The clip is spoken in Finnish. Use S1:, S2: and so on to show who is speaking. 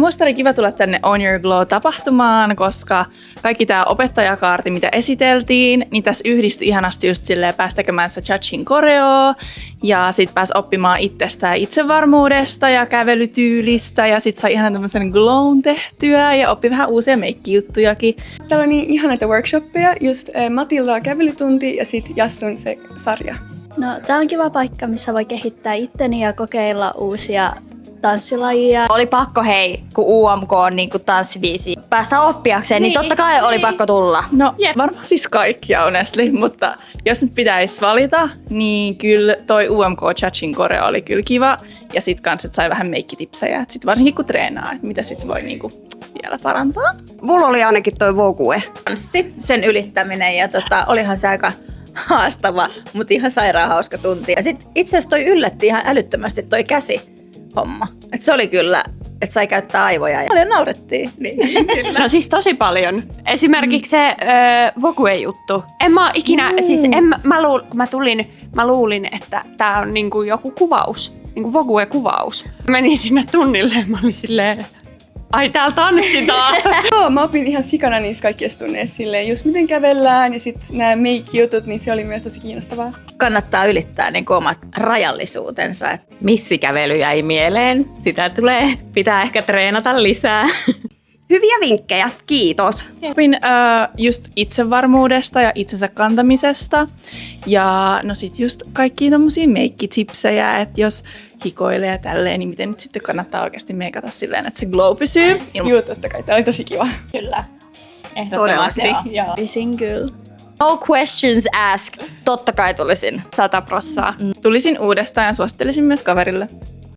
S1: musta oli kiva tulla tänne On Your Glow-tapahtumaan, koska kaikki tää opettajakaarti, mitä esiteltiin, niin tässä yhdistyi ihanasti just silleen pääsi tekemään se Chachin koreoa ja sit pääsi oppimaan itsestään itsevarmuudesta ja kävelytyylistä ja sit sai ihan tämmöisen glown tehtyä ja oppi vähän uusia meikkijuttujakin.
S2: Täällä on niin ihanaita workshoppeja, just Matilda kävelytunti ja sit Jassun se sarja.
S3: No, tää on kiva paikka, missä voi kehittää itteni ja kokeilla uusia tanssilajia.
S4: Oli pakko kun UMK on niinku tanssibiisi päästä oppiakseen, niin totta kai oli pakko tulla.
S1: No varmaan siis kaikki honestly, mutta jos nyt pitäisi valita, niin kyllä toi UMK Chachin koreo oli kyllä kiva. Ja sit kans, et sai vähän meikkitipsejä, sit varsinkin kun treenaa, että mitä sit voi niinku vielä parantaa.
S5: Mulla oli ainakin toi Vogue.
S6: Tanssi, sen ylittäminen ja olihan se aika haastava, mutta ihan sairaan hauska tunti. Ja sit itse asiassa toi yllätti ihan älyttömästi toi käsihomma. Et se oli kyllä, että sai käyttää aivoja ja paljon naurettiin. Niin.
S7: No siis tosi paljon. Esimerkiksi se Vogue-juttu. En mä ikinä, siis mä luulin, että tää on niinku joku kuvaus, niinku Vogue-kuvaus. Menin sinne tunnille ja mä olin silleen, ai täällä tanssitaan.
S2: Joo, mä opin ihan sikana niissä kaikissa tunneissa silleen, just miten kävellään ja sit nämä make-jutut, niin se oli myös tosi kiinnostavaa.
S6: Kannattaa ylittää niin omat rajallisuutensa.
S8: Missikävely jäi mieleen. Sitä pitää ehkä treenata lisää.
S5: Hyviä vinkkejä, kiitos.
S1: Opin just itsevarmuudesta ja itsensä kantamisesta. Ja no sit just kaikkia tommosia meikkitipsejä, että jos hikoilee ja tälleen, niin miten nyt sitten kannattaa oikeasti meikata silleen, että se glow pysyy.
S2: Joo, totta kai. Tää oli tosi kiva.
S8: Kyllä. Ehdottomasti.
S3: Tulisin kyllä.
S4: No questions asked. Totta kai tulisin.
S7: 100%.
S1: Tulisin uudestaan ja suosittelisin myös kaverille.